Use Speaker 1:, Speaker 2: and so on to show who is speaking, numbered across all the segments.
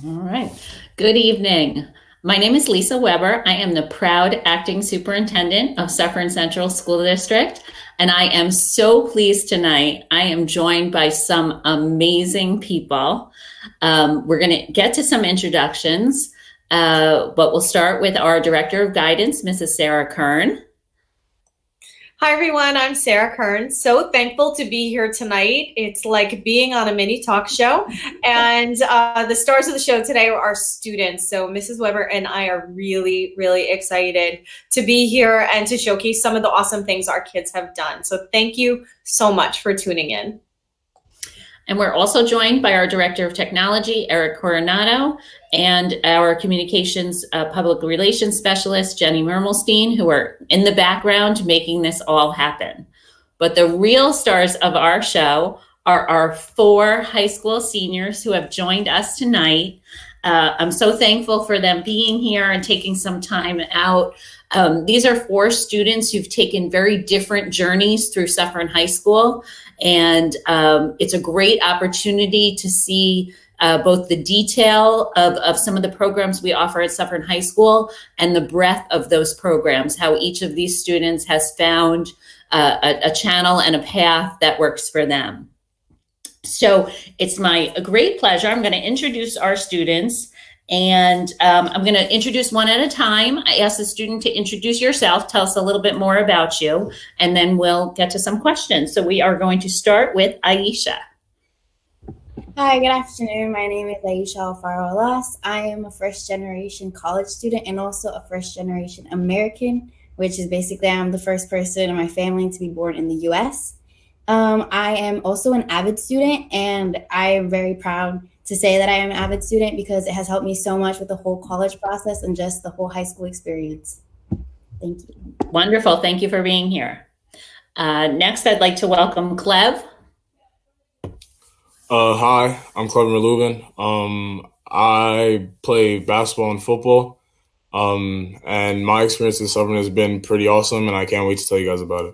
Speaker 1: All right. Good evening. My name is Lisa Weber. I am the proud acting superintendent of Suffern Central School District, and I am so pleased tonight. I am joined by some amazing people. We're going to get to some introductions, but we'll start with our Director of Guidance, Mrs. Sarah Kern.
Speaker 2: Hi, everyone. I'm Sarah Kern. So thankful to be here tonight. It's like being on a mini talk show. And the stars of the show today are our students. So Mrs. Weber and I are really, really excited to be here and to showcase some of the awesome things our kids have done. So thank you so much for tuning in.
Speaker 1: And we're also joined by our Director of Technology, Eric Coronado, and our Communications Public Relations Specialist, Jenny Mermelstein, who are in the background making this all happen. But the real stars of our show are our 4 high school seniors who have joined us tonight. I'm so thankful for them being here and taking some time out. These are 4 students who've taken very different journeys through Suffern High School. And it's a great opportunity to see both the detail of some of the programs we offer at Suffern High School and the breadth of those programs, how each of these students has found a channel and a path that works for them. So it's my great pleasure. I'm going to introduce our students, and I'm going to introduce one at a time. I ask the student to introduce yourself, tell us a little bit more about you, and then we'll get to some questions. So we are going to start with Aisha.
Speaker 3: Hi, good afternoon. My name is Aisha Alfaro Alas. I am a first-generation college student and also a first-generation American, which is basically I'm the first person in my family to be born in the U.S. I am also an AVID student, and I am very proud to say that I am an AVID student because it has helped me so much with the whole college process and just the whole high school experience. Thank you.
Speaker 1: Wonderful. Thank you for being here. Next, I'd like to welcome Clev.
Speaker 4: Hi, I'm Clever Lubin. I play basketball and football, and my experience in Suffern has been pretty awesome, and I can't wait to tell you guys about it.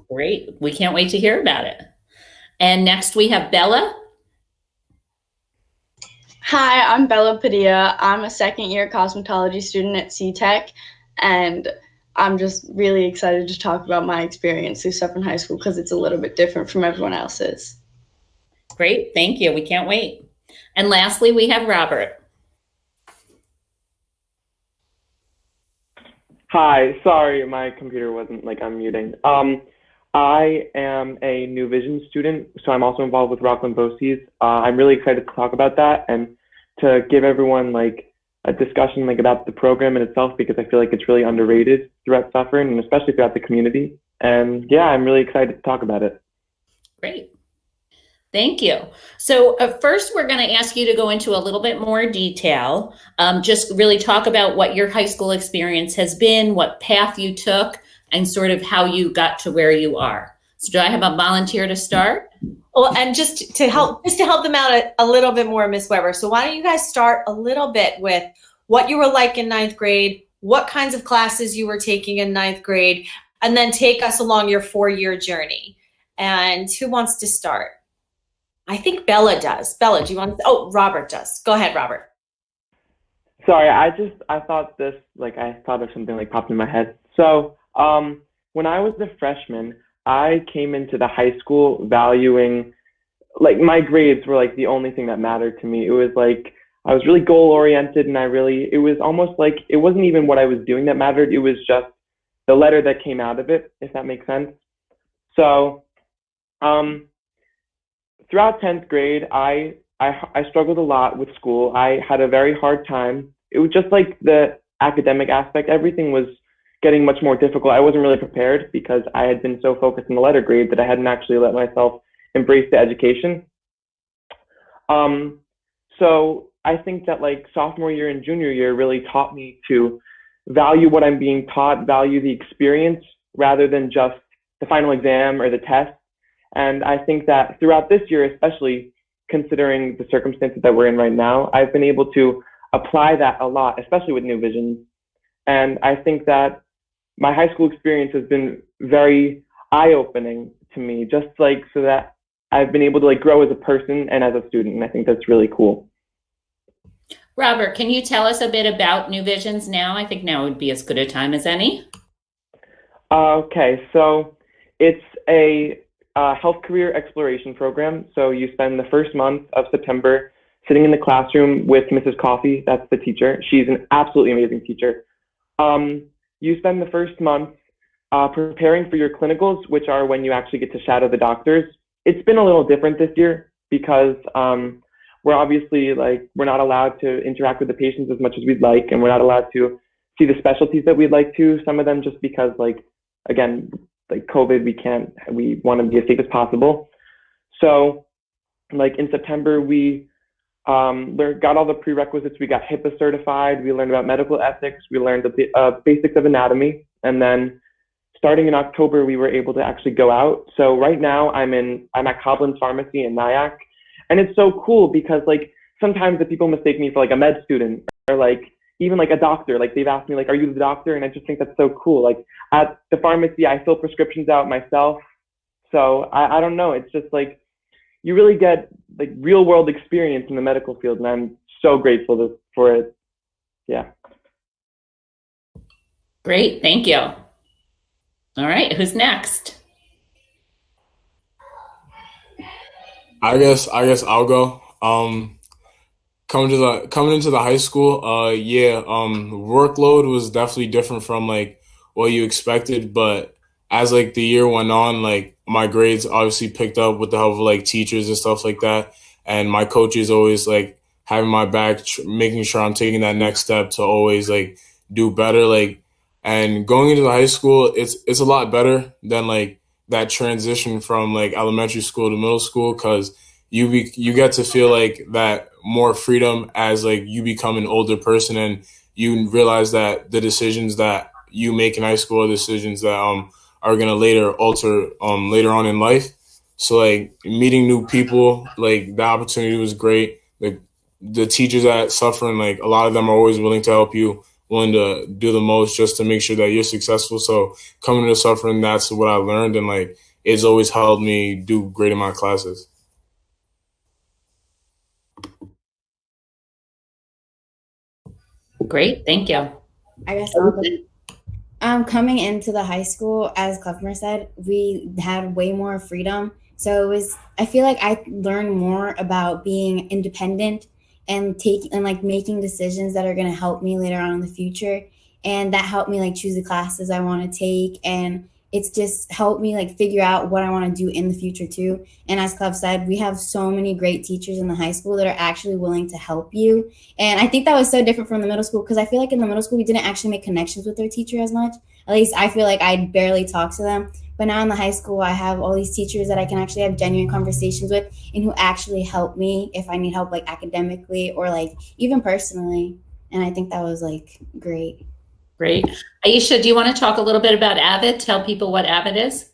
Speaker 1: Great. We can't wait to hear about it. And next we have Bella.
Speaker 5: Hi, I'm Bella Padilla. I'm a second-year cosmetology student at C-Tech, and I'm just really excited to talk about my experience through Suffern High School because it's a little bit different from everyone else's.
Speaker 1: Great. Thank you. We can't wait. And lastly, we have Robert.
Speaker 6: Hi, sorry, my computer wasn't unmuting. I am a New Vision student, so I'm also involved with Rockland BOCES. I'm really excited to talk about that and to give everyone a discussion about the program in itself because I feel like it's really underrated throughout Suffern and especially throughout the community. And yeah, I'm really excited to talk about it.
Speaker 1: Great. Thank you. So first, we're going to ask you to go into a little bit more detail, just really talk about what your high school experience has been, what path you took, and sort of how you got to where you are. So do I have a volunteer to start?
Speaker 2: Well, and just to help them out a little bit more, Miss Weber. So why don't you guys start a little bit with what you were like in 9th grade, what kinds of classes you were taking in 9th grade, and then take us along your 4-year journey. And who wants to start? I think Bella does. Bella, do you want to? Oh, Robert does. Go ahead, Robert.
Speaker 6: Sorry, I thought of something popped in my head. So when I was a freshman, I came into the high school valuing, my grades were the only thing that mattered to me. It was I was really goal oriented and it was almost it wasn't even what I was doing that mattered. It was just the letter that came out of it, if that makes sense. So throughout 10th grade, I struggled a lot with school. I had a very hard time. It was just the academic aspect. Everything was getting much more difficult. I wasn't really prepared because I had been so focused on the letter grade that I hadn't actually let myself embrace the education. So I think that sophomore year and junior year really taught me to value what I'm being taught, value the experience rather than just the final exam or the test. And I think that throughout this year, especially considering the circumstances that we're in right now, I've been able to apply that a lot, especially with New Vision. And I think that my high school experience has been very eye-opening to me, so that I've been able to grow as a person and as a student. And I think that's really cool.
Speaker 1: Robert, can you tell us a bit about New Visions now? I think now would be as good a time as any.
Speaker 6: Okay, so it's a health career exploration program. So you spend the first month of September sitting in the classroom with Mrs. Coffey. That's the teacher. She's an absolutely amazing teacher. You spend the first month preparing for your clinicals, which are when you actually get to shadow the doctors. It's been a little different this year because we're obviously we're not allowed to interact with the patients as much as we'd like, and we're not allowed to see the specialties that we'd like to. Some of them just because again, COVID, we want to be as safe as possible. So in September, we got all the prerequisites. We got HIPAA certified. We learned about medical ethics. We learned the basics of anatomy. And then starting in October, we were able to actually go out. So right now I'm at Coblin's Pharmacy in Nyack. And it's so cool because sometimes the people mistake me for a med student or even a doctor. They've asked me are you the doctor? And I just think that's so cool. At the pharmacy, I fill prescriptions out myself. So I don't know. It's just you really get real world experience in the medical field, and I'm so grateful for it. Yeah.
Speaker 1: Great, thank you. All right, who's next?
Speaker 4: I guess I'll go. Coming into the high school, workload was definitely different from what you expected, but as the year went on, my grades obviously picked up with the help of teachers and stuff like that, and my coaches always having my back, making sure I'm taking that next step to always do better. And going into the high school, it's a lot better than that transition from elementary school to middle school, because you get to feel that more freedom as you become an older person, and you realize that the decisions that you make in high school are decisions that are gonna later alter later on in life. So meeting new people, the opportunity was great. The teachers at Suffern, a lot of them are always willing to help you, willing to do the most just to make sure that you're successful. So coming to Suffern, that's what I learned, and it's always helped me do great in my classes.
Speaker 1: Great, thank you.
Speaker 3: I guess I'll go. Coming into the high school, as Kleffner said, we had way more freedom. So I feel like I learned more about being independent and making decisions that are going to help me later on in the future. And that helped me choose the classes I want to take. And it's just helped me figure out what I want to do in the future too. And as Clev said, we have so many great teachers in the high school that are actually willing to help you. And I think that was so different from the middle school, because I feel in the middle school, we didn't actually make connections with our teacher as much. At least I feel I barely talk to them. But now in the high school, I have all these teachers that I can actually have genuine conversations with and who actually help me if I need help academically or even personally. And I think that was great.
Speaker 1: Great. Aisha, do you want to talk a little bit about AVID? Tell people what AVID is.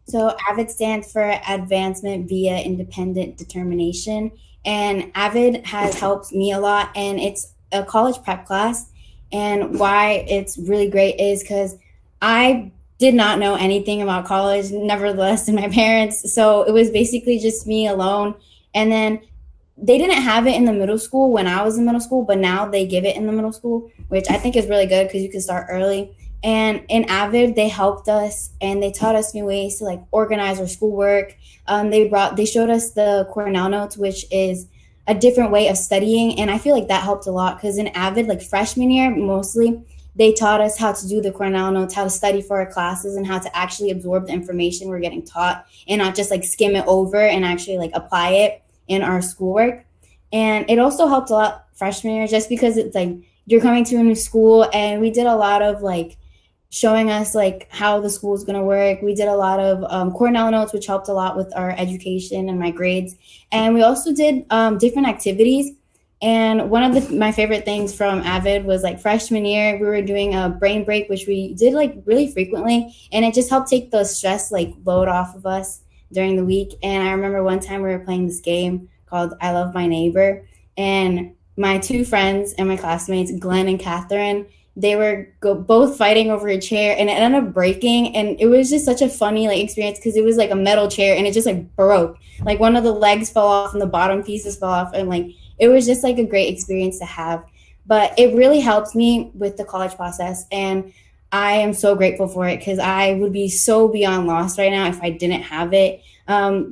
Speaker 3: So AVID stands for Advancement via Independent Determination. And AVID has helped me a lot, and it's a college prep class. And why it's really great is because I did not know anything about college, nevertheless, than my parents. So it was basically just me alone. And then they didn't have it in the middle school when I was in middle school, but now they give it in the middle school, which I think is really good because you can start early. And in AVID, they helped us and they taught us new ways to organize our schoolwork. They showed us the Cornell notes, which is a different way of studying. And I feel that helped a lot because in AVID, freshman year, mostly, they taught us how to do the Cornell notes, how to study for our classes, and how to actually absorb the information we're getting taught and not just skim it over and actually apply it in our schoolwork. And it also helped a lot freshman year just because it's you're coming to a new school, and we did a lot of showing us how the school is going to work. We did a lot of Cornell notes, which helped a lot with our education and my grades. And we also did different activities. And one of my favorite things from AVID was freshman year, we were doing a brain break, which we did really frequently. And it just helped take the stress load off of us during the week. And I remember one time we were playing this game called I Love My Neighbor. And my two friends and my classmates, Glenn and Catherine, they were both fighting over a chair, and it ended up breaking. And it was just such a funny experience because it was a metal chair, and it just broke. One of the legs fell off and the bottom pieces fell off, and it was just like a great experience to have. But it really helped me with the college process, and I am so grateful for it because I would be so beyond lost right now if I didn't have it.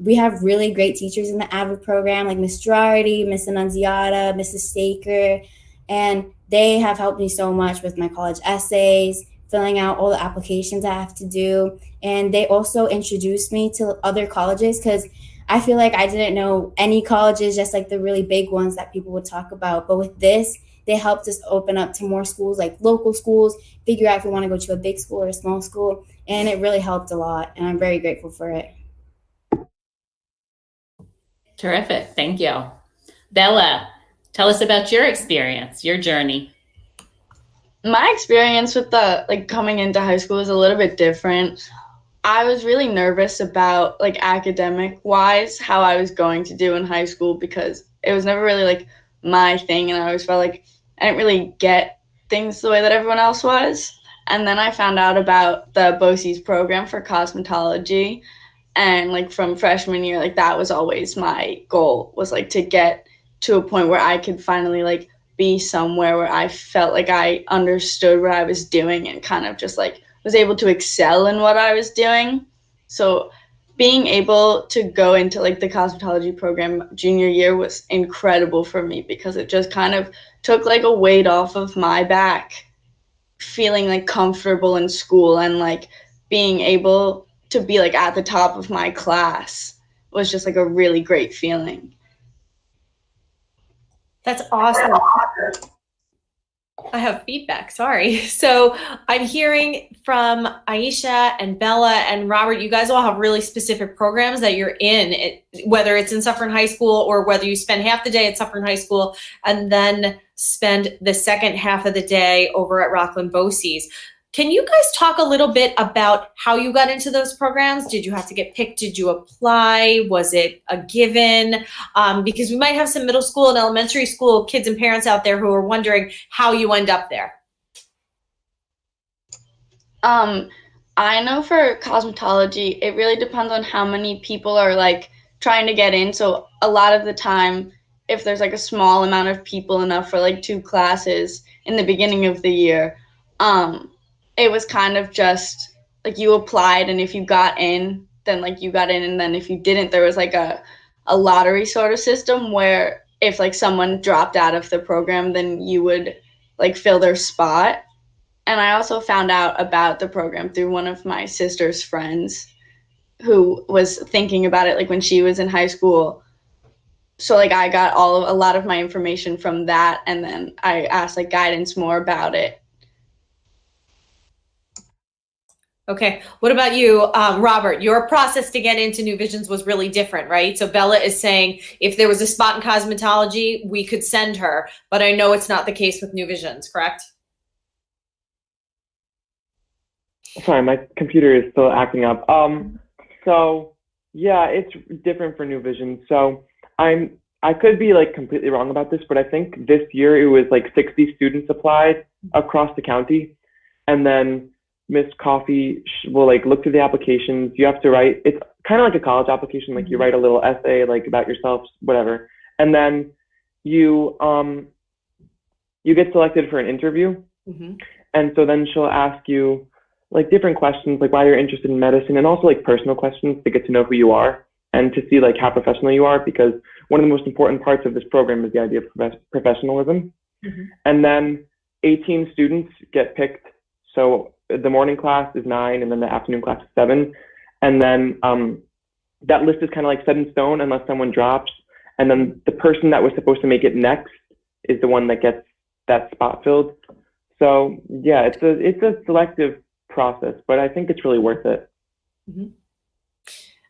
Speaker 3: We have really great teachers in the AVID program, like Miss Girardi, Miss Annunziata, Mrs. Staker, and they have helped me so much with my college essays, filling out all the applications I have to do. And they also introduced me to other colleges because I feel like I didn't know any colleges, just like the really big ones that people would talk about. But with this, they helped us open up to more schools, like local schools, figure out if we want to go to a big school or a small school. And it really helped a lot. And I'm very grateful for it.
Speaker 1: Terrific. Thank you. Bella, tell us about your experience, your journey.
Speaker 5: My experience with coming into high school is a little bit different. I was really nervous about academic wise how I was going to do in high school because it was never really my thing, and I always felt like I didn't really get things the way that everyone else was. And then I found out about the BOCES program for cosmetology, and from freshman year, that was always my goal, was to get to a point where I could finally be somewhere where I felt like I understood what I was doing and kind of just was able to excel in what I was doing. So being able to go into the cosmetology program junior year was incredible for me because it just kind of took a weight off of my back, feeling comfortable in school and being able to be at the top of my class was just a really great feeling.
Speaker 2: That's awesome. I have feedback, sorry. So I'm hearing from Aisha and Bella and Robert, you guys all have really specific programs that you're in, whether it's in Suffern High School or whether you spend half the day at Suffern High School and then spend the second half of the day over at Rockland BOCES. Can you guys talk a little bit about how you got into those programs? Did you have to get picked? Did you apply? Was it a given? Because we might have some middle school and elementary school kids and parents out there who are wondering how you end up there.
Speaker 5: I know for cosmetology, it really depends on how many people are trying to get in. So a lot of the time, if there's a small amount of people enough for 2 classes in the beginning of the year, it was kind of just you applied, and if you got in, then you got in, and then if you didn't, there was a lottery sort of system where if someone dropped out of the program, then you would fill their spot. And I also found out about the program through one of my sister's friends who was thinking about it when she was in high school. So I got a lot of my information from that, and then I asked guidance more about it.
Speaker 2: Okay, what about you, Robert? Your process to get into New Visions was really different, right? So Bella is saying if there was a spot in cosmetology, we could send her, but I know it's not the case with New Visions, correct?
Speaker 6: Sorry, my computer is still acting up. So yeah, it's different for New Visions. So I could be completely wrong about this, but I think this year it was 60 students applied across the county, and then Miss Coffee will look through the applications. You have to write, it's kind of like a college application, you write a little essay about yourself, whatever, and then you get selected for an interview. Mm-hmm. And so then she'll ask you different questions, why you're interested in medicine, and also personal questions to get to know who you are and to see how professional you are, because one of the most important parts of this program is the idea of professionalism. Mm-hmm. And then 18 students get picked. So the morning class is 9, and then the afternoon class is 7. And then that list is kind of set in stone unless someone drops. And then the person that was supposed to make it next is the one that gets that spot filled. So yeah, it's a selective process, but I think it's really worth it.
Speaker 2: Mm-hmm.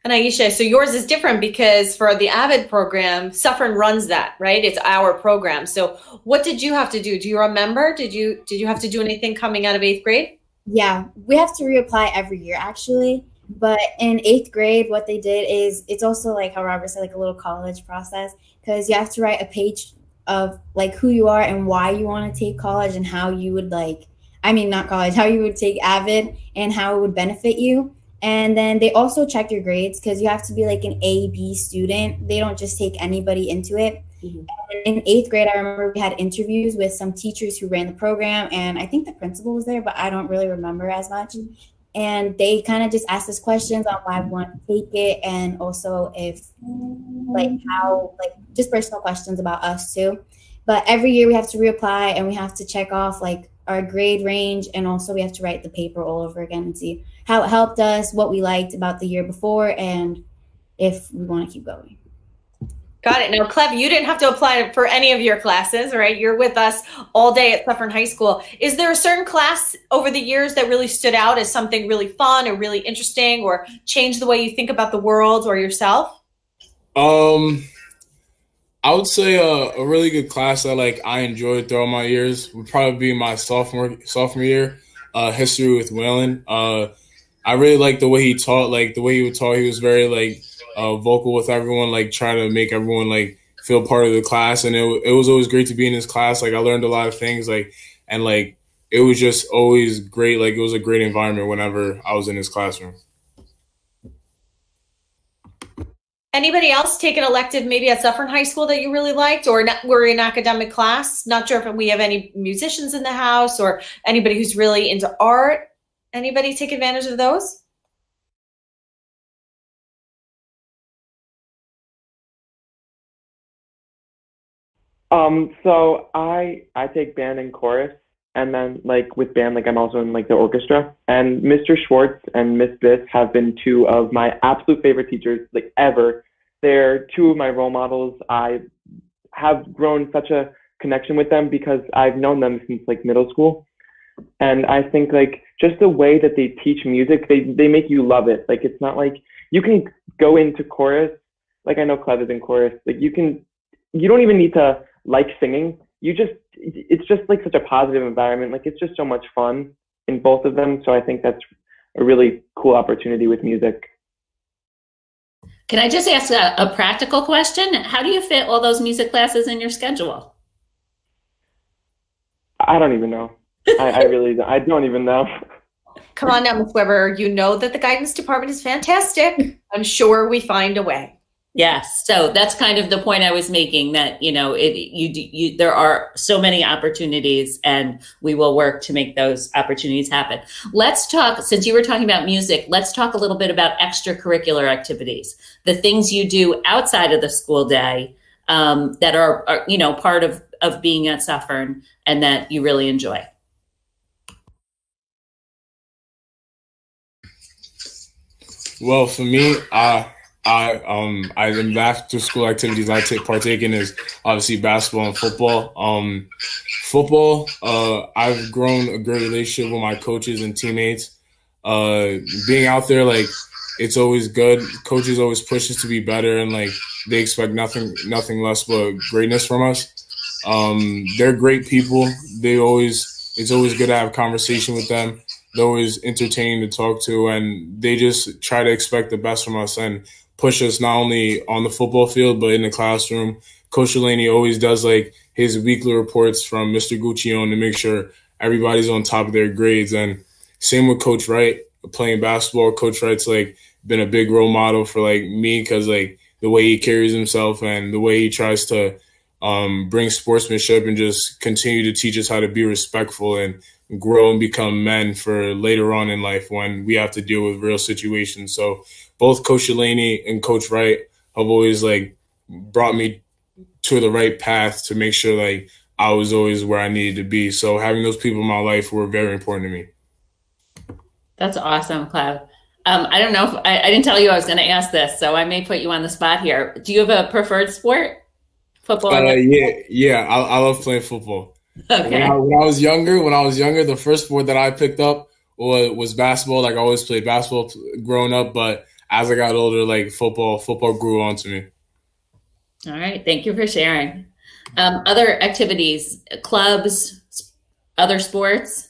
Speaker 2: And Aisha, so yours is different because for the AVID program, Suffern runs that, right? It's our program. So what did you have to do? Do you remember? Did you have to do anything coming out of 8th grade?
Speaker 3: Yeah, we have to reapply every year actually. But in 8th grade, what they did is it's also how Robert said, a little college process, because you have to write a page of who you are and why you want to take college and how you would not college, how you would take AVID and how it would benefit you. And then they also check your grades because you have to be an A, B student. They don't just take anybody into it. And in 8th grade, I remember we had interviews with some teachers who ran the program, and I think the principal was there, but I don't really remember as much. And they kind of just asked us questions on why we want to take it, and also if, like, how, like, just personal questions about us too. But every year we have to reapply, and we have to check off, like, our grade range, and also we have to write the paper all over again and see how it helped us, what we liked about the year before, and if we want to keep going.
Speaker 2: Got it. Now, Clev, you didn't have to apply for any of your classes, right? You're with us all day at Suffern High School. Is there a certain class over the years that really stood out as something really fun or really interesting, or changed the way you think about the world or yourself?
Speaker 4: I would say a really good class that I enjoyed throughout my years would probably be my sophomore year, history with Waylon. I really liked the way he taught. Like the way he would talk, he was very vocal with everyone, trying to make everyone feel part of the class. And it was always great to be in his class. I learned a lot of things. It was just always great. It was a great environment whenever I was in his classroom.
Speaker 2: Anybody else take an elective maybe at Suffern High School that you really liked, or were in academic class? Not sure if we have any musicians in the house or anybody who's really into art. Anybody take advantage of those?
Speaker 6: So I take band and chorus, and then with band, I'm also in the orchestra. And Mr. Schwartz and Miss Biss have been two of my absolute favorite teachers ever. They're two of my role models. I have grown such a connection with them because I've known them since middle school. And I think just the way that they teach music, they make you love it. It's not you can go into chorus. I know Clev is in chorus. You don't even need to singing. It's just such a positive environment. It's just so much fun in both of them. So I think that's a really cool opportunity with music.
Speaker 1: Can I just ask a practical question? How do you fit all those music classes in your schedule?
Speaker 6: I don't even know. I really don't. I don't even know.
Speaker 2: Come on now, Ms. Weber. You know that the guidance department is fantastic. I'm sure we find a way.
Speaker 1: Yes. So that's kind of the point I was making, that, there are so many opportunities, and we will work to make those opportunities happen. Let's talk, since you were talking about music, let's talk a little bit about extracurricular activities, the things you do outside of the school day that are part of being at Suffern and that you really enjoy.
Speaker 4: Well, for me, in after school activities I partake in is obviously basketball and football. Football, I've grown a great relationship with my coaches and teammates. Being out there, it's always good. Coaches always push us to be better, and they expect nothing less but greatness from us. They're great people. It's always good to have a conversation with them. They're always entertaining to talk to, and they just try to expect the best from us and push us not only on the football field but in the classroom. Coach Delaney always does his weekly reports from Mr. Guccione to make sure everybody's on top of their grades. And same with Coach Wright playing basketball. Coach Wright's been a big role model for me, because the way he carries himself and the way he tries to bring sportsmanship and just continue to teach us how to be respectful and grow and become men for later on in life when we have to deal with real situations. So both Coach Delaney and Coach Wright have always brought me to the right path to make sure I was always where I needed to be. So having those people in my life were very important to me.
Speaker 1: That's awesome, Clev. I don't know if I didn't tell you I was going to ask this, so I may put you on the spot here. Do you have a preferred sport? Football?
Speaker 4: Yeah. I love playing football.
Speaker 1: Okay.
Speaker 4: When I was younger, the first sport that I picked up was basketball. I always played basketball growing up, but as I got older, football grew onto me.
Speaker 1: All right. Thank you for sharing. Other activities, clubs, other sports?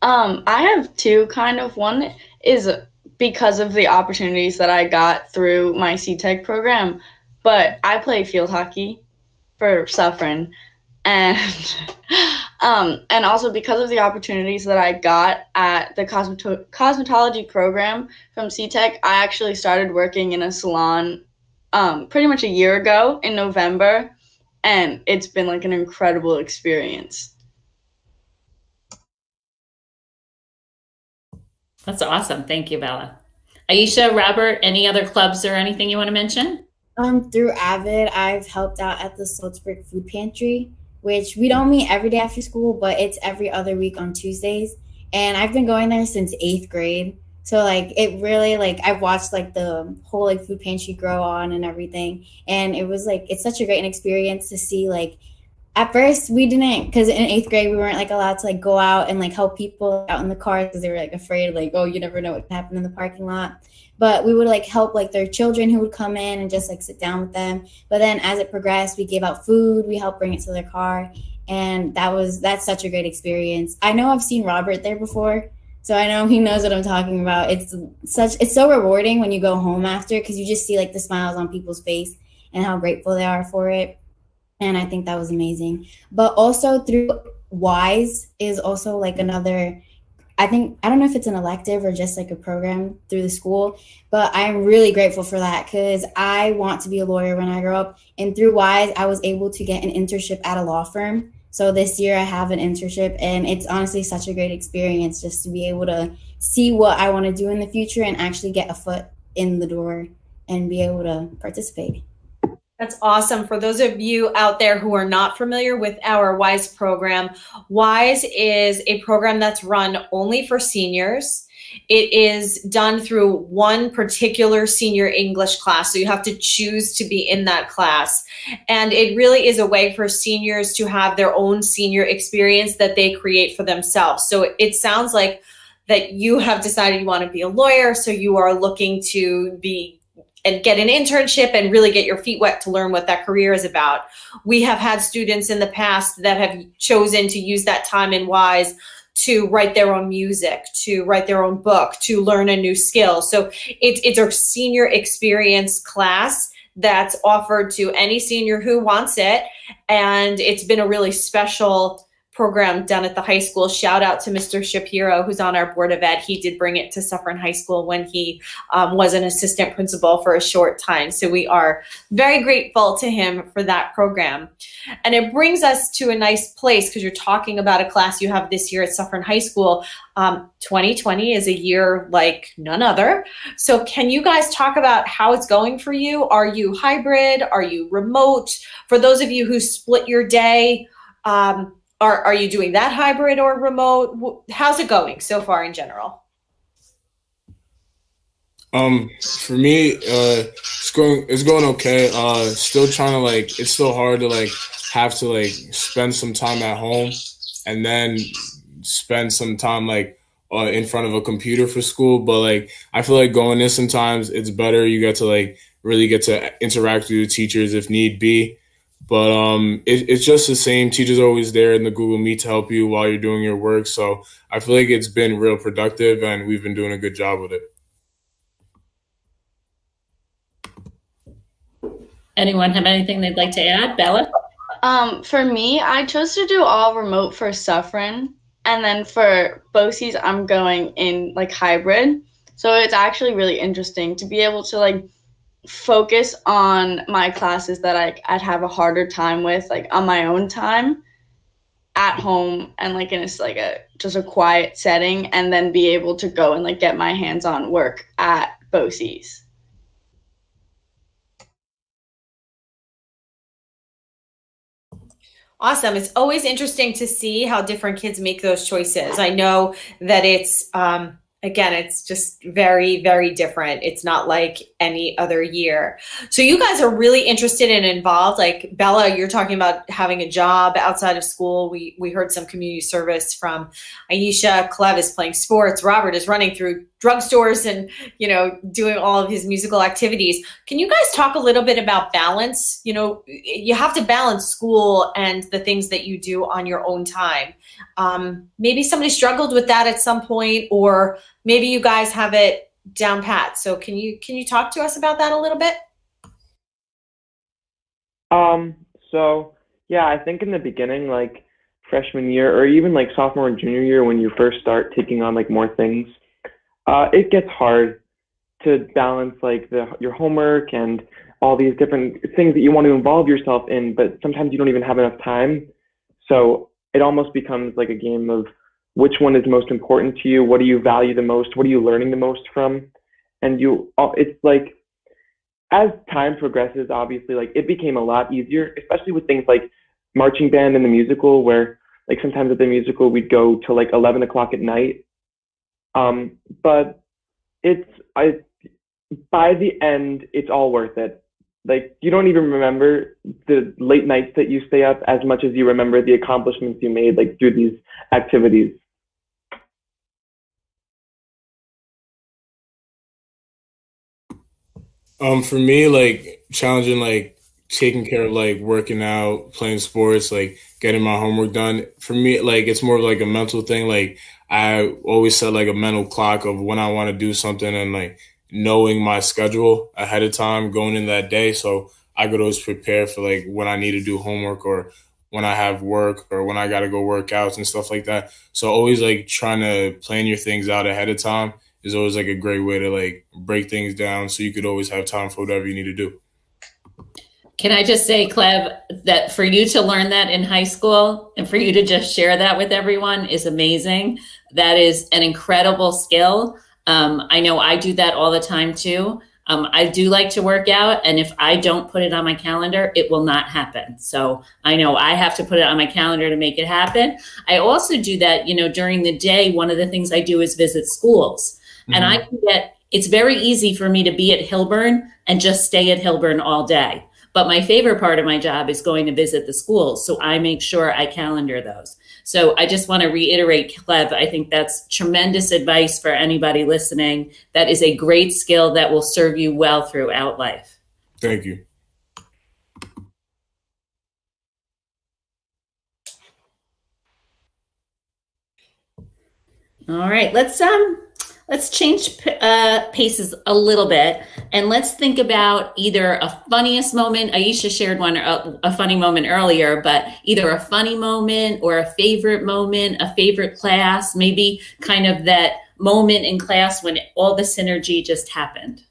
Speaker 5: I have two kind of. One is because of the opportunities that I got through my C-Tech program, but I play field hockey for Suffern. And also because of the opportunities that I got at the cosmetology program from C-Tech, I actually started working in a salon pretty much a year ago in November, and it's been like an incredible experience.
Speaker 1: That's awesome. Thank you, Bella. Aisha, Robert, any other clubs or anything you want to mention?
Speaker 3: Through AVID, I've helped out at the Salzburg Food Pantry, which we don't meet every day after school, but it's every other week on Tuesdays. And I've been going there since 8th grade. So like it really like I've watched like the whole like food pantry grow on and everything. And it was like it's such a great experience to see like at first we didn't because in 8th grade we weren't like allowed to like go out and like help people out in the car because they were like afraid like, oh, you never know what can happen in the parking lot. But we would like help like their children who would come in and just like sit down with them. But then as it progressed, we gave out food, we helped bring it to their car. And that's such a great experience. I know I've seen Robert there before, so I know he knows what I'm talking about. It's so rewarding when you go home after because you just see like the smiles on people's face and how grateful they are for it. And I think that was amazing. But also through WISE is also like another, I don't know if it's an elective or just like a program through the school, but I'm really grateful for that because I want to be a lawyer when I grow up. And through WISE, I was able to get an internship at a law firm. So this year I have an internship and it's honestly such a great experience just to be able to see what I want to do in the future and actually get a foot in the door and be able to participate.
Speaker 2: That's awesome. For those of you out there who are not familiar with our WISE program, WISE is a program that's run only for seniors. It is done through one particular senior English class, so you have to choose to be in that class. And it really is a way for seniors to have their own senior experience that they create for themselves. So it sounds like that you have decided you want to be a lawyer, so you are looking to be and get an internship and really get your feet wet to learn what that career is about. We have had students in the past that have chosen to use that time in WISE to write their own music, to write their own book, to learn a new skill. So it's a senior experience class that's offered to any senior who wants it. And it's been a really special program done at the high school. Shout out to Mr. Shapiro, who's on our board of ed. He did bring it to Suffern High School when he was an assistant principal for a short time. So we are very grateful to him for that program. And it brings us to a nice place because you're talking about a class you have this year at Suffern High School. 2020 is a year like none other. So can you guys talk about how it's going for you? Are you hybrid? Are you remote? For those of you who split your day, are you doing that hybrid or remote? How's it going so far in general?
Speaker 4: For me, it's going okay. Still trying to like, it's still hard to like have to like spend some time at home and then spend some time like in front of a computer for school. But like, I feel like going in sometimes it's better. You get to like really get to interact with your teachers if need be. But it's just the same. Teachers are always there in the Google Meet to help you while you're doing your work. So I feel like it's been real productive and we've been doing a good job with it.
Speaker 1: Anyone have anything they'd like to add? Bella?
Speaker 5: For me, I chose to do all remote for Suffern. And then for BOCES, I'm going in like hybrid. So it's actually really interesting to be able to like focus on my classes that I'd have a harder time with like on my own time at home and like in just a quiet setting, and then be able to go and like get my hands-on work at BOCES.
Speaker 2: Awesome. It's always interesting to see how different kids make those choices. I know that it's again, it's just very, very different. It's not like any other year. So you guys are really interested and involved. Like Bella, you're talking about having a job outside of school. We heard some community service from Aisha. Clev is playing sports. Robert is running through drugstores and, doing all of his musical activities. Can you guys talk a little bit about balance? You have to balance school and the things that you do on your own time. Maybe somebody struggled with that at some point, or maybe you guys have it down pat. So can you talk to us about that a little bit?
Speaker 6: So yeah, I think in the beginning, like freshman year or even like sophomore and junior year, when you first start taking on like more things, it gets hard to balance like your homework and all these different things that you want to involve yourself in, but sometimes you don't even have enough time. So it almost becomes like a game of which one is most important to you, what do you value the most, what are you learning the most from? And it's like, as time progresses, obviously, like it became a lot easier, especially with things like marching band and the musical, where like sometimes at the musical we'd go to like 11 o'clock at night. But by the end, it's all worth it. Like you don't even remember the late nights that you stay up as much as you remember the accomplishments you made like through these activities.
Speaker 4: For me, like challenging, like taking care of like working out, playing sports, like getting my homework done. For me, like it's more of like a mental thing. Like I always set like a mental clock of when I want to do something and like knowing my schedule ahead of time going in that day. So I could always prepare for like when I need to do homework or when I have work or when I got to go work out and stuff like that. So always like trying to plan your things out ahead of time is always like a great way to like break things down so you could always have time for whatever you need to do.
Speaker 1: Can I just say, Cleb, that for you to learn that in high school and for you to just share that with everyone is amazing. That is an incredible skill. I know I do that all the time too. I do like to work out, and if I don't put it on my calendar, it will not happen. So I know I have to put it on my calendar to make it happen. I also do that, during the day. One of the things I do is visit schools, and I can it's very easy for me to be at Hilburn and just stay at Hilburn all day. But my favorite part of my job is going to visit the schools. So I make sure I calendar those. So I just want to reiterate, Cleb, I think that's tremendous advice for anybody listening. That is a great skill that will serve you well throughout life.
Speaker 4: Thank you.
Speaker 1: All right, let's change paces a little bit, and let's think about either a funniest moment. Aisha shared one, a funny moment earlier, but either a funny moment or a favorite moment, a favorite class, maybe kind of that moment in class when all the synergy just happened.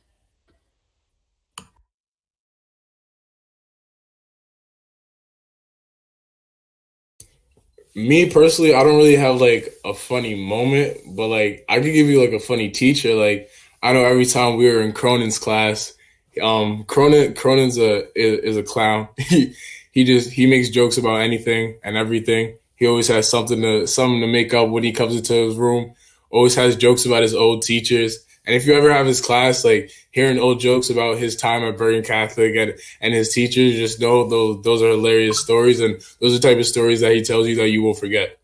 Speaker 4: Me personally, I don't really have like a funny moment, but like I could give you like a funny teacher. Like I know every time we were in Cronin's class, Cronin's is a clown. He makes jokes about anything and everything. He always has something to make up when he comes into his room. Always has jokes about his old teachers. And if you ever have his class, like hearing old jokes about his time at Bergen Catholic and his teachers, just know those are hilarious stories. And those are the type of stories that he tells you that you won't forget.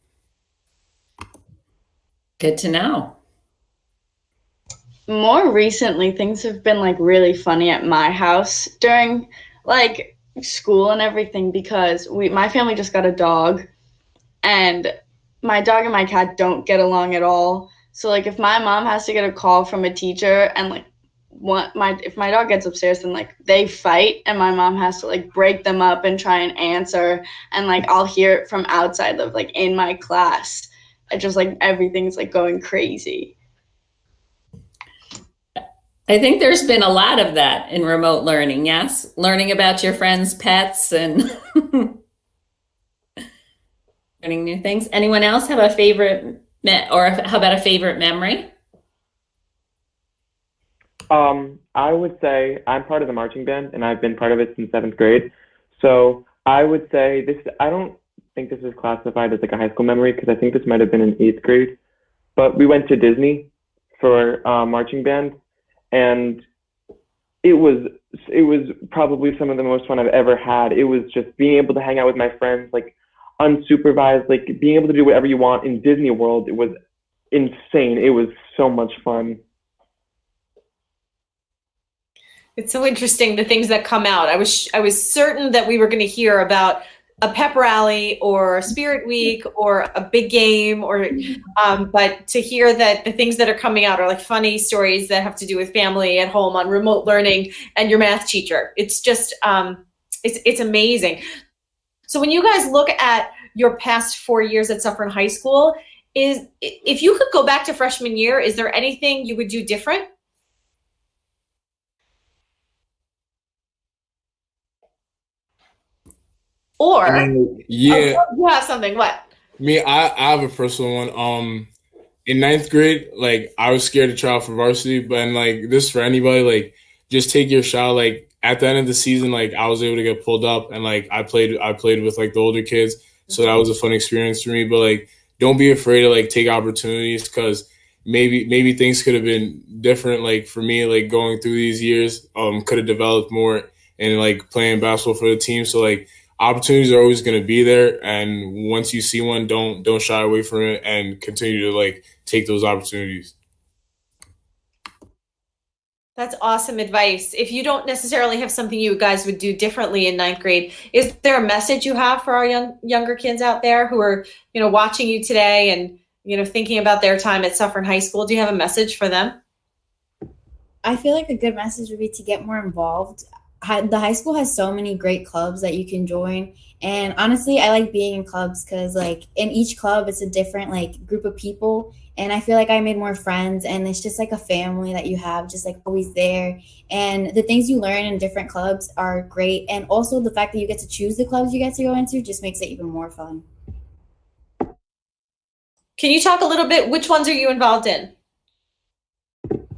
Speaker 1: Good to know.
Speaker 5: More recently, things have been like really funny at my house during like school and everything because my family just got a dog, and my dog and my cat don't get along at all. So like if my mom has to get a call from a teacher and like if my dog gets upstairs, then like they fight and my mom has to like break them up and try and answer, and like I'll hear it from outside of like in my class. It just like everything's like going crazy.
Speaker 1: I think there's been a lot of that in remote learning, yes? Learning about your friends' pets and learning new things. Anyone else have a favorite or how about a favorite memory?
Speaker 6: I would say I'm part of the marching band, and I've been part of it since 7th grade. So I would say I don't think this is classified as like a high school memory because I think this might have been in 8th grade. But we went to Disney for marching band, and it was probably some of the most fun I've ever had. It was just being able to hang out with my friends, like unsupervised, like being able to do whatever you want in Disney World. It was insane. It was so much fun.
Speaker 2: It's so interesting, the things that come out. I was certain that we were going to hear about a pep rally or a spirit week or a big game but to hear that the things that are coming out are like funny stories that have to do with family at home on remote learning and your math teacher. It's just it's amazing. So when you guys look at your past 4 years at Suffern High School, if you could go back to freshman year, is there anything you would do different? Or
Speaker 4: Yeah,
Speaker 2: you have something. What?
Speaker 4: I have a personal one. In ninth grade, like I was scared to try out for varsity, but and, like this for anybody, like just take your shot. Like at the end of the season, like I was able to get pulled up, and like I played with like the older kids, so that was a fun experience for me. But like, don't be afraid to like take opportunities because maybe things could have been different. Like for me, like going through these years, could have developed more and like playing basketball for the team. So like opportunities are always going to be there, and once you see one, don't shy away from it and continue to like take those opportunities.
Speaker 2: That's awesome advice. If you don't necessarily have something you guys would do differently in ninth grade, is there a message you have for our younger kids out there who are, watching you today and, thinking about their time at Suffern High School? Do you have a message for them?
Speaker 3: I feel like a good message would be to get more involved. The high school has so many great clubs that you can join. And honestly, I like being in clubs because like in each club, it's a different like group of people. And I feel like I made more friends and it's just like a family that you have just like always there. And the things you learn in different clubs are great. And also the fact that you get to choose the clubs you get to go into just makes it even more fun.
Speaker 2: Can you talk a little bit, which ones are you involved in?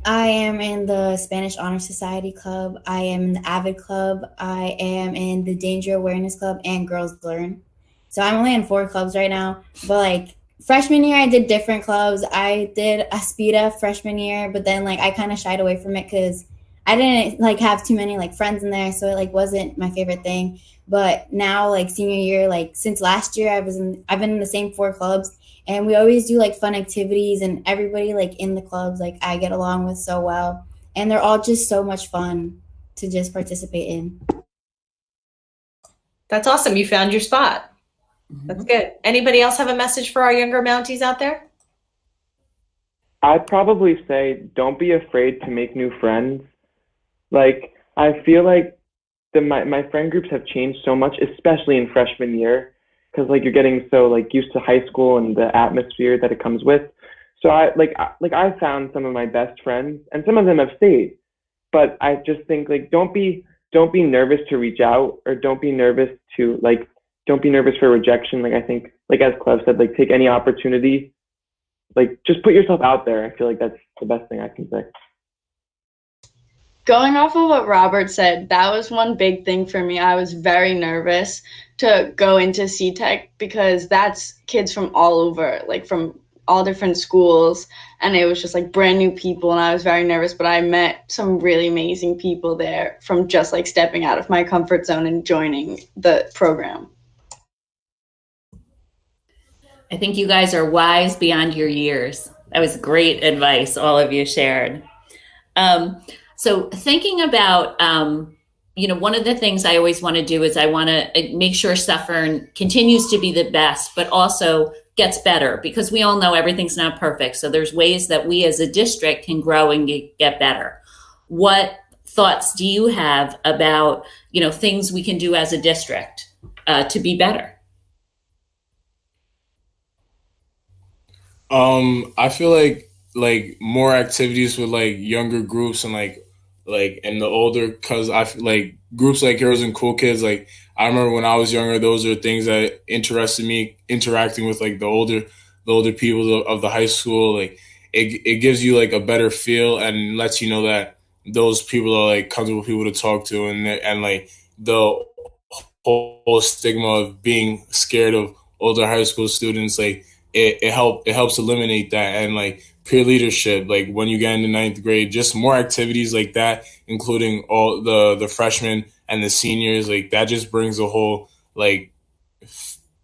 Speaker 3: I am in the Spanish Honor Society Club. I am in the AVID Club. I am in the Danger Awareness Club and Girls Learn. So I'm only in 4 clubs right now. But like freshman year, I did different clubs. I did Aspida freshman year, but then like I kind of shied away from it because I didn't like have too many like friends in there. So it like wasn't my favorite thing. But now like senior year, like since last year, I've been in the same 4 clubs. And we always do like fun activities and everybody like in the clubs, like I get along with so well. And they're all just so much fun to just participate in.
Speaker 2: That's awesome. You found your spot. That's good. Anybody else have a message for our younger Mounties out there?
Speaker 6: I'd probably say don't be afraid to make new friends. Like, I feel like my friend groups have changed so much, especially in freshman year, because like you're getting so like used to high school and the atmosphere that it comes with. So I found some of my best friends, and some of them have stayed. But I just think like don't be nervous to reach out, or don't be nervous for rejection. Like I think like as Clev said, like take any opportunity. Like just put yourself out there. I feel like that's the best thing I can say.
Speaker 5: Going off of what Robert said, that was one big thing for me. I was very nervous to go into CTech because that's kids from all over, like from all different schools, and it was just like brand new people, and I was very nervous, but I met some really amazing people there from just like stepping out of my comfort zone and joining the program.
Speaker 1: I think you guys are wise beyond your years. That was great advice all of you shared. So thinking about, one of the things I always want to do is I want to make sure Suffern continues to be the best, but also gets better, because we all know everything's not perfect. So there's ways that we as a district can grow and get better. What thoughts do you have about, things we can do as a district to be better?
Speaker 4: I feel like more activities with like younger groups and like and the older, because I feel like groups like Heroes and Cool Kids, like I remember when I was younger, those are things that interested me, interacting with like the older people of the high school. Like it gives you like a better feel and lets you know that those people are like comfortable people to talk to, and like the whole stigma of being scared of older high school students, like it helps eliminate that. And like peer leadership, like when you get into ninth grade, just more activities like that, including all the freshmen and the seniors, like that just brings a whole like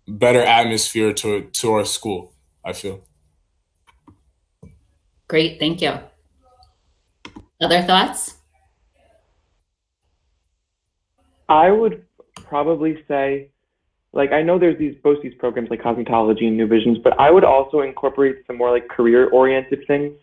Speaker 4: better atmosphere to our school, I feel.
Speaker 1: Great, thank you. Other thoughts?
Speaker 6: I would probably say, like, I know there's both these programs like cosmetology and New Visions, but I would also incorporate some more like career-oriented things,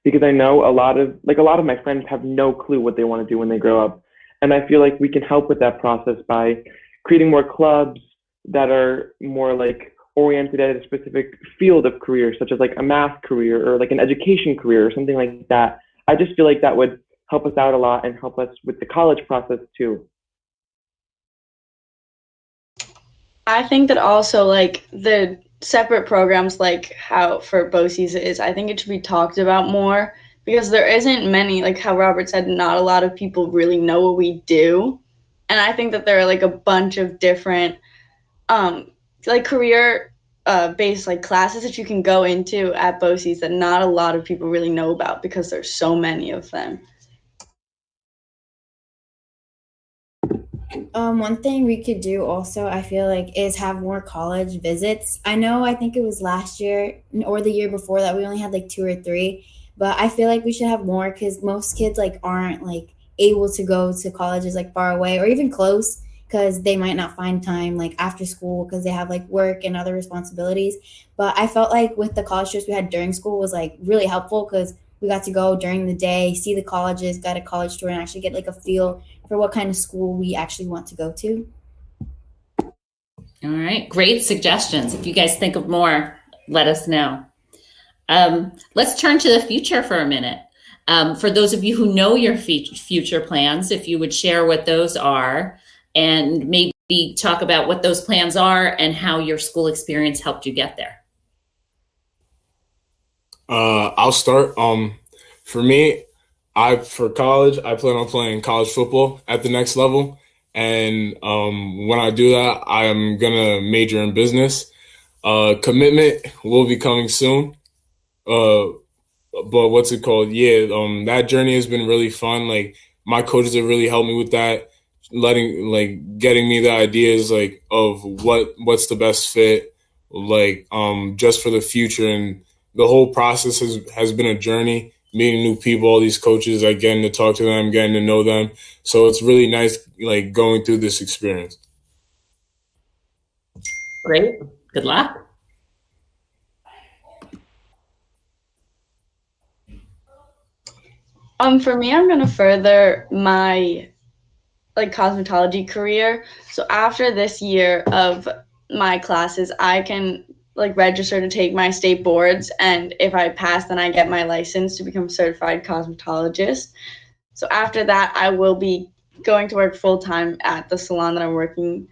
Speaker 6: because I know a lot of my friends have no clue what they want to do when they grow up. And I feel like we can help with that process by creating more clubs that are more like oriented at a specific field of career, such as like a math career or like an education career or something like that. I just feel like that would help us out a lot and help us with the college process too.
Speaker 5: I think that also like the separate programs like how for BOCES is, I think it should be talked about more because there isn't many, like how Robert said, not a lot of people really know what we do. And I think that there are like a bunch of different like career based like classes that you can go into at BOCES that not a lot of people really know about because there's so many of them.
Speaker 3: One thing we could do also, I feel like, is have more college visits. I think it was last year or the year before that we only had like 2 or 3, but I feel like we should have more because most kids like aren't like able to go to colleges like far away or even close because they might not find time like after school because they have like work and other responsibilities. But I felt like with the college trips we had during school was like really helpful because we got to go during the day, see the colleges, got a college tour, and actually get like a feel for what kind of school we actually want to go to.
Speaker 1: All right, great suggestions. If you guys think of more, let us know. Let's turn to the future for a minute. For those of you who know your future plans, if you would share what those are and maybe talk about what those plans are and how your school experience helped you get there.
Speaker 4: I'll start. For me, for college, I plan on playing college football at the next level, and when I do that, I'm gonna major in business. Commitment will be coming soon. But what's it called? Yeah, that journey has been really fun. Like my coaches have really helped me with that, getting me the ideas like of what's the best fit, like just for the future. And the whole process has been a journey, meeting new people, all these coaches, like getting to talk to them, getting to know them. So it's really nice, like going through this experience.
Speaker 1: Great. Good luck.
Speaker 5: For me, I'm gonna further my like cosmetology career. So after this year of my classes, I can like register to take my state boards, and if I pass, then I get my license to become a certified cosmetologist. So after that, I will be going to work full time at the salon that I'm working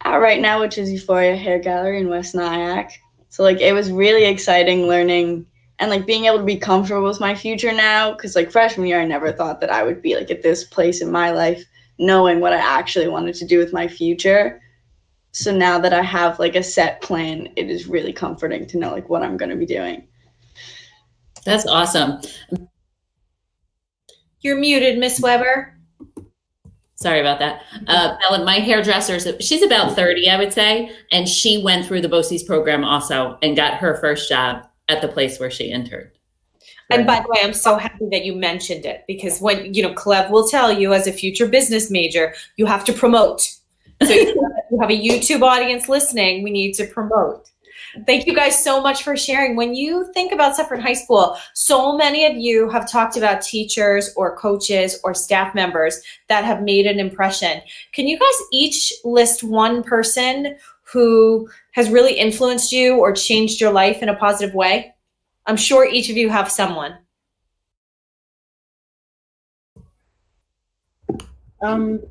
Speaker 5: at right now, which is Euphoria Hair Gallery in West Nyack. So like it was really exciting learning and like being able to be comfortable with my future now, because like freshman year I never thought that I would be like at this place in my life knowing what I actually wanted to do with my future. So now that I have like a set plan, it is really comforting to know like what I'm going to be doing.
Speaker 1: That's awesome.
Speaker 2: You're muted, Miss Weber.
Speaker 1: Sorry about that. Bella, my hairdresser, she's about 30, I would say, and she went through the BOCES program also and got her first job at the place where she interned.
Speaker 2: And by the way, I'm so happy that you mentioned it because when, Clev will tell you as a future business major, you have to promote. So you have a YouTube audience listening, we need to promote. Thank you guys so much for sharing. When you think about Suffern High School, so many of you have talked about teachers or coaches or staff members that have made an impression. Can you guys each list one person who has really influenced you or changed your life in a positive way? I'm sure each of you have someone.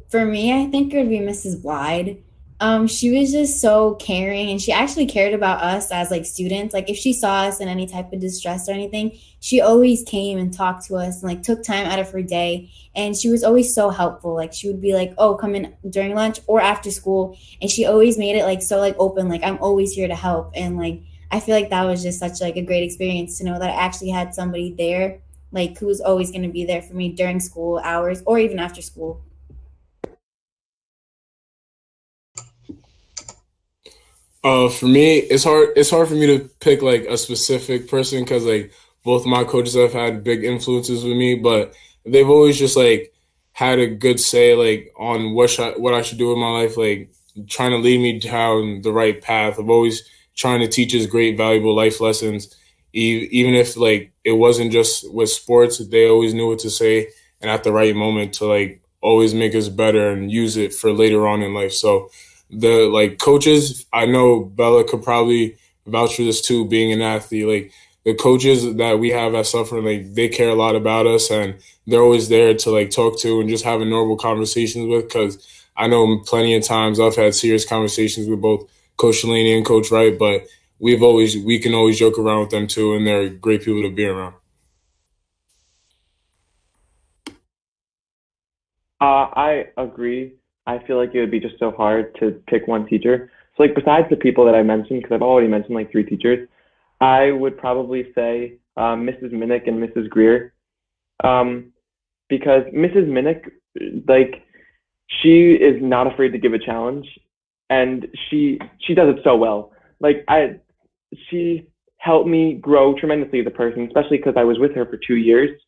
Speaker 3: For me, I think it would be Mrs. Blyde. She was just so caring, and she actually cared about us as like students. Like if she saw us in any type of distress or anything, she always came and talked to us and like took time out of her day. And she was always so helpful. Like she would be like, "Oh, come in during lunch or after school," and she always made it like so like open. Like I'm always here to help, and like I feel like that was just such like a great experience to know that I actually had somebody there, like who was always going to be there for me during school hours or even after school.
Speaker 4: For me, it's hard. It's hard for me to pick like a specific person because like both my coaches have had big influences with me, but they've always just like had a good say like on what I should do with my life, like trying to lead me down the right path. I'm always trying to teach us great, valuable life lessons, even if like it wasn't just with sports. They always knew what to say and at the right moment to like always make us better and use it for later on in life. So the like coaches, I know Bella could probably vouch for this too, being an athlete. Like the coaches that we have at Suffern, like they care a lot about us and they're always there to like talk to and just have a normal conversations with. Because I know plenty of times I've had serious conversations with both Coach Delaney and Coach Wright, but we can always joke around with them too, and they're great people to be around.
Speaker 6: I agree. I feel like it would be just so hard to pick one teacher. So like besides the people that I mentioned, because I've already mentioned like 3 teachers, I would probably say Mrs. Minnick and Mrs. Greer, because Mrs. Minnick, like, she is not afraid to give a challenge, and she does it so well. Like she helped me grow tremendously as a person, especially because I was with her for 2 years.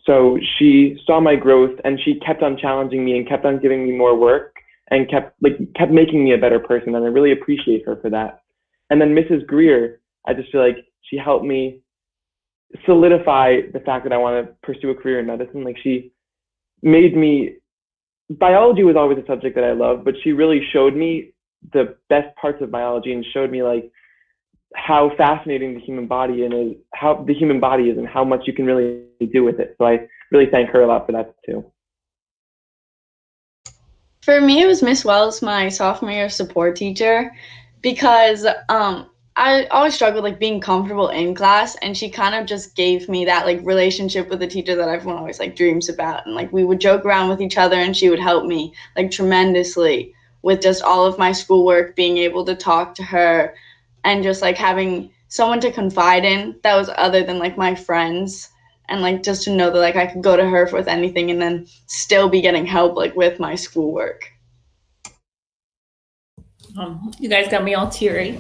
Speaker 6: So she saw my growth, and she kept on challenging me and kept on giving me more work and kept making me a better person, and I really appreciate her for that. And then Mrs. Greer, I just feel like she helped me solidify the fact that I want to pursue a career in medicine. Like, she made me, biology was always a subject that I loved, but she really showed me the best parts of biology and showed me like how fascinating the human body is and how much you can really do with it. So I really thank her a lot for that too.
Speaker 5: For me, it was Miss Wells, my sophomore year support teacher, because I always struggled like being comfortable in class, and she kind of just gave me that like relationship with the teacher that everyone always like dreams about. And like we would joke around with each other, and she would help me like tremendously with just all of my schoolwork, being able to talk to her and just like having someone to confide in that was other than like my friends, and like just to know that like I could go to her with anything and then still be getting help like with my schoolwork.
Speaker 1: You guys got me all teary.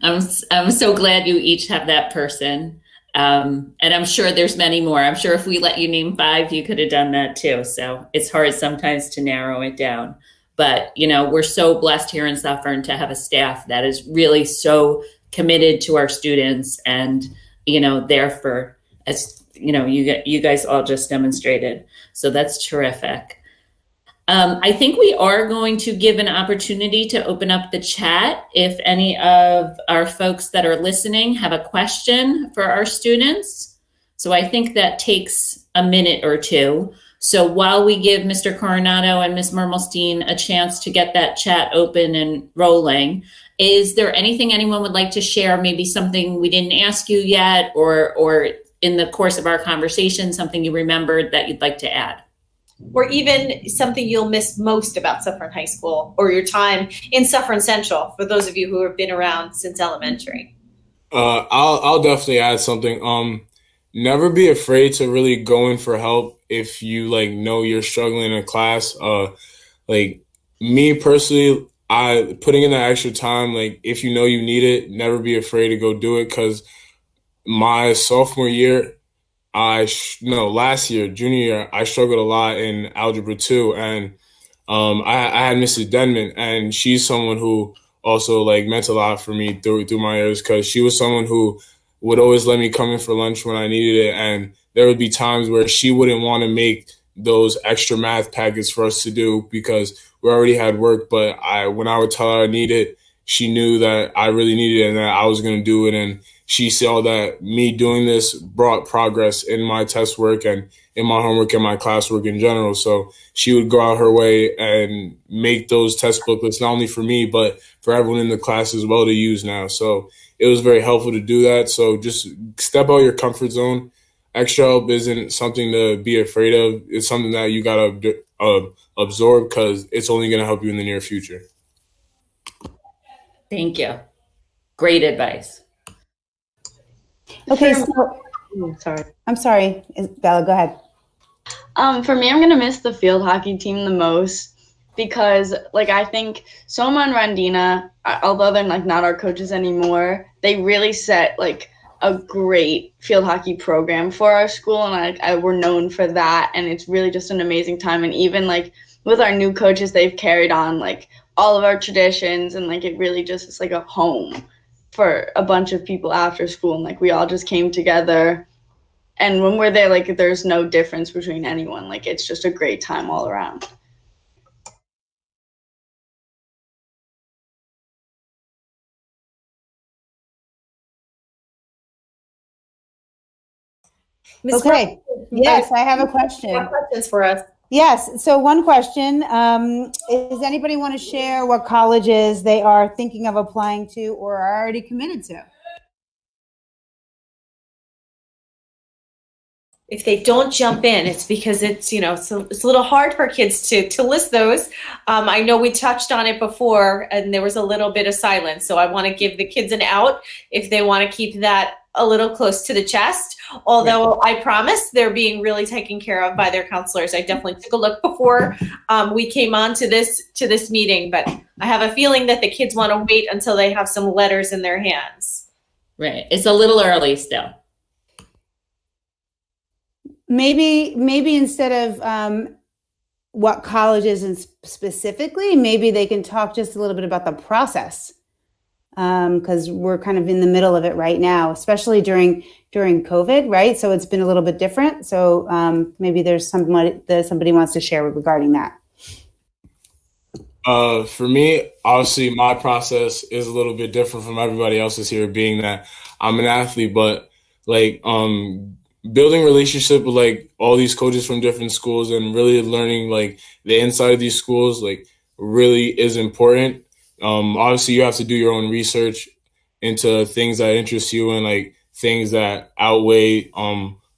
Speaker 1: I'm so glad you each have that person. And I'm sure there's many more. I'm sure if we let you name 5, you could have done that too. So it's hard sometimes to narrow it down. But, you know, we're so blessed here in Suffern to have a staff that is really so committed to our students and, you know, there for, as you know, you guys all just demonstrated. So that's terrific. I think we are going to give an opportunity to open up the chat if any of our folks that are listening have a question for our students. So I think that takes a minute or two. So while we give Mr. Coronado and Ms. Mermelstein a chance to get that chat open and rolling, is there anything anyone would like to share? Maybe something we didn't ask you yet, or in the course of our conversation, something you remembered that you'd like to add?
Speaker 2: Or even something you'll miss most about Suffern High School or your time in Suffern Central, for those of you who have been around since elementary.
Speaker 4: I'll definitely add something. Never be afraid to really go in for help if you like know you're struggling in a class. Like me personally, I putting in that extra time, like if you know you need it, never be afraid to go do it. Because my sophomore year, last year, junior year, I struggled a lot in algebra 2, and I had Mrs. Denman, and she's someone who also like meant a lot for me through my years, because she was someone who would always let me come in for lunch when I needed it, and there would be times where she wouldn't want to make those extra math packets for us to do because we already had work, but when I would tell her I need it, she knew that I really needed it and that I was going to do it, and she saw that me doing this brought progress in my test work and in my homework and my classwork in general. So she would go out her way and make those test booklets, not only for me, but for everyone in the class as well to use now. So it was very helpful to do that. So just step out your comfort zone. Extra help isn't something to be afraid of. It's something that you got to absorb, because it's only going to help you in the near future.
Speaker 1: Thank you. Great advice.
Speaker 3: Okay, so I'm sorry, Bella, go ahead.
Speaker 5: For me, I'm gonna miss the field hockey team the most, because like I think Soma and Randina, although they're like not our coaches anymore, they really set like a great field hockey program for our school, and we're known for that, and it's really just an amazing time. And even like with our new coaches, they've carried on like all of our traditions, and like it really just is like a home for a bunch of people after school, and like we all just came together. And when we're there, like there's no difference between anyone. Like it's just a great time all around.
Speaker 3: Okay. Yes, I have a question.
Speaker 2: You have questions for us?
Speaker 7: Yes. So one question, does anybody want to share what colleges they are thinking of applying to or are already committed to?
Speaker 2: If they don't jump in, it's because it's it's a little hard for kids to list those. I know we touched on it before, and there was a little bit of silence. So I want to give the kids an out if they want to keep that a little close to the chest. Although I promise they're being really taken care of by their counselors. I definitely took a look before we came on to this meeting, but I have a feeling that the kids want to wait until they have some letters in their hands.
Speaker 1: Right. It's a little early still.
Speaker 7: Maybe instead of what colleges and specifically, maybe they can talk just a little bit about the process, because we're kind of in the middle of it right now, especially during COVID, right? So it's been a little bit different. So maybe there's somebody wants to share regarding that.
Speaker 4: For me, obviously, my process is a little bit different from everybody else's here, being that I'm an athlete, but like building relationship with like all these coaches from different schools and really learning like the inside of these schools like really is important. Obviously, you have to do your own research into things that interest you and like things that outweigh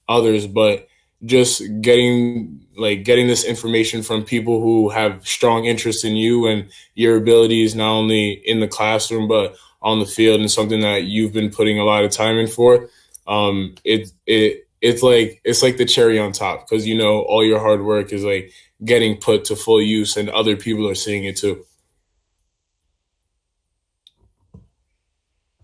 Speaker 4: others, but just getting this information from people who have strong interest in you and your abilities, not only in the classroom but on the field, and something that you've been putting a lot of time in for. It's like the cherry on top, because all your hard work is like getting put to full use and other people are seeing it too.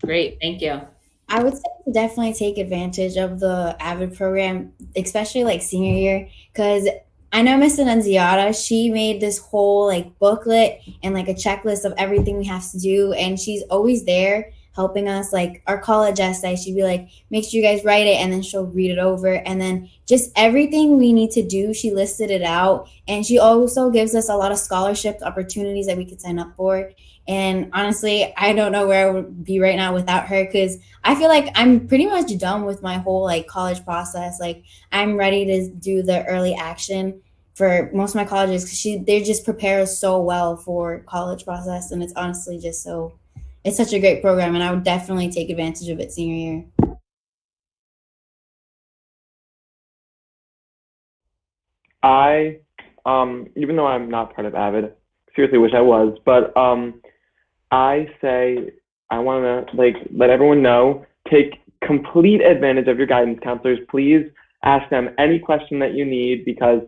Speaker 1: Great, thank you.
Speaker 3: I would say to definitely take advantage of the AVID program, especially like senior year, because I know Miss Annunziata, she made this whole like booklet and like a checklist of everything we have to do, and she's always there helping us. Like our college essay, she'd be like, make sure you guys write it, and then she'll read it over, and then just everything we need to do, she listed it out. And she also gives us a lot of scholarship opportunities that we could sign up for. And honestly, I don't know where I would be right now without her, because I feel like I'm pretty much done with my whole like college process. Like I'm ready to do the early action for most of my colleges, because they just prepare us so well for college process. And it's honestly just it's such a great program, and I would definitely take advantage of it senior year.
Speaker 6: I, even though I'm not part of AVID, seriously wish I was, but I say I want to like let everyone know, take complete advantage of your guidance counselors. Please ask them any question that you need, because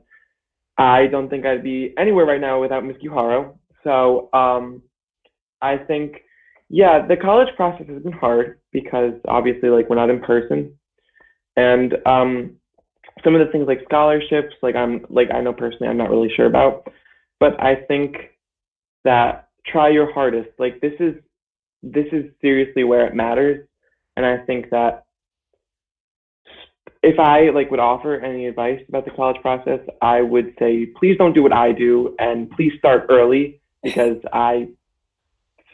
Speaker 6: I don't think I'd be anywhere right now without Ms. Guharo. So I think, yeah, the college process has been hard because obviously like we're not in person, and some of the things like scholarships, like I know personally I'm not really sure about, but I think that try your hardest. Like this is seriously where it matters. And I think that if I like would offer any advice about the college process, I would say, please don't do what I do, and please start early, because I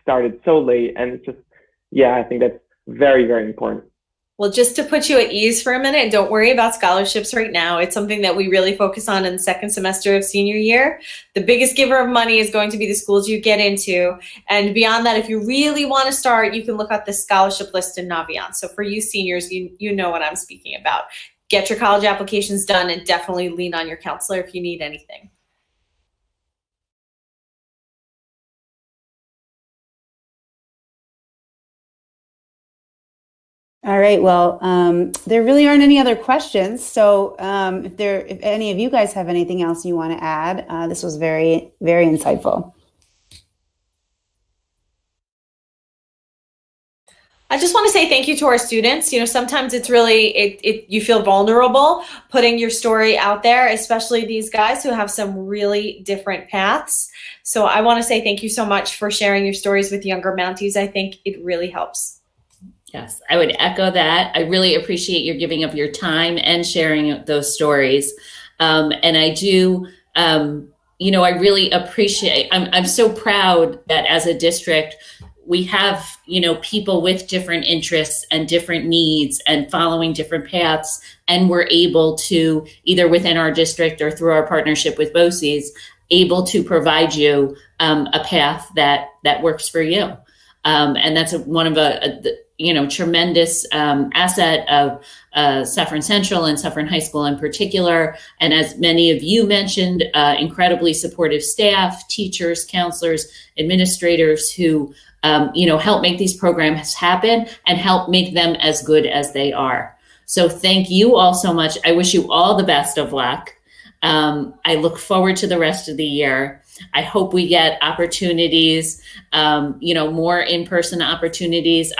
Speaker 6: started so late, and it's just, yeah, I think that's very, very important.
Speaker 2: Well, just to put you at ease for a minute, don't worry about scholarships right now. It's something that we really focus on in the second semester of senior year. The biggest giver of money is going to be the schools you get into. And beyond that, if you really want to start, you can look up the scholarship list in Naviance. So for you seniors, you know what I'm speaking about. Get your college applications done, and definitely lean on your counselor if you need anything.
Speaker 7: All right. Well, there really aren't any other questions. So if any of you guys have anything else you want to add, this was very, very insightful.
Speaker 2: I just want to say thank you to our students. Sometimes it's really, you feel vulnerable putting your story out there, especially these guys who have some really different paths. So I want to say thank you so much for sharing your stories with younger Mounties. I think it really helps.
Speaker 1: Yes, I would echo that. I really appreciate your giving of your time and sharing those stories. And I do, I really appreciate, I'm so proud that as a district, we have, people with different interests and different needs and following different paths. And we're able to, either within our district or through our partnership with BOCES, able to provide you a path that works for you. And that's one of tremendous asset of Suffern Central and Suffern High School in particular. And as many of you mentioned, incredibly supportive staff, teachers, counselors, administrators who, help make these programs happen and help make them as good as they are. So thank you all so much. I wish you all the best of luck. I look forward to the rest of the year. I hope we get opportunities, more in-person opportunities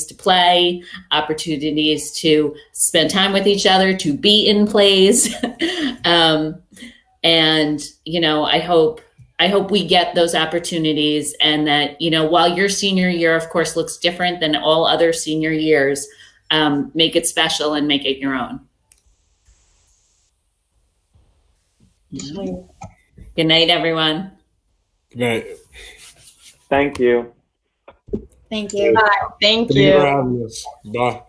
Speaker 1: to play, opportunities to spend time with each other, to be in plays. I hope we get those opportunities, and that, while your senior year, of course, looks different than all other senior years, make it special and make it your own. Good night, everyone.
Speaker 4: Good night.
Speaker 6: Thank you.
Speaker 3: Thank you.
Speaker 5: Thank
Speaker 4: Thank you
Speaker 5: you.
Speaker 4: for having us. Bye.